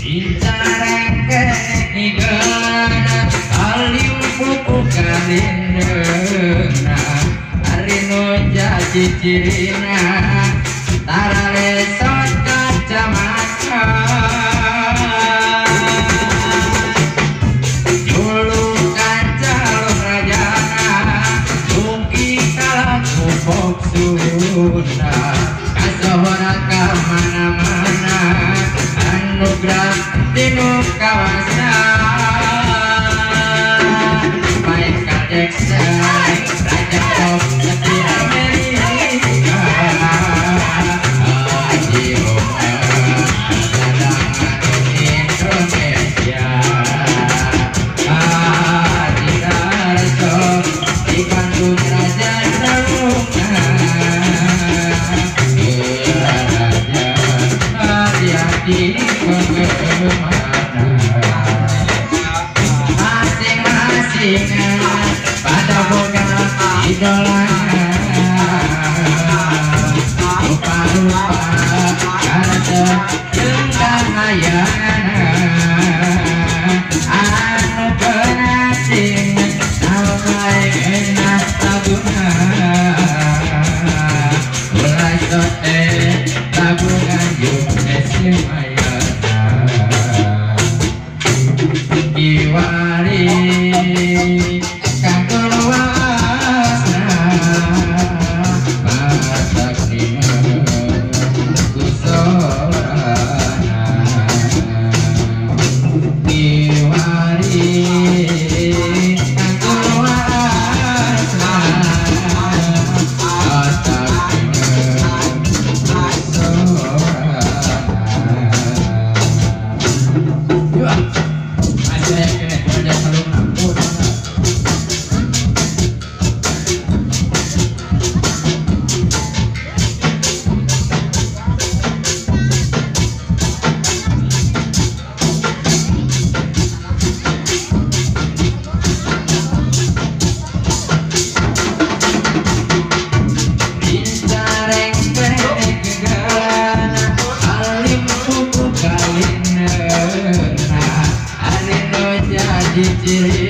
Incareke igana alim pupu kalindena arino jadi cirina tarale sot kacamata julukan calon rajana mungkin kalaku pok sunda kasohora kamana-mana anugerah dinu kawasan Michael Jackson Raja Pop di Amerika Haji Umar cadangan Indonesia Haji Darso di Bandung Raja Daungan Raja hati-hati masing-masing pada boga idola rupa-rupa karakter jeung kahayangan anu penasing sampai enak tabungan mulai sote tabungan yuk esimaya Iwari kang keluasna matakna kusorana Iwari kang keluasna matakna kusorana Did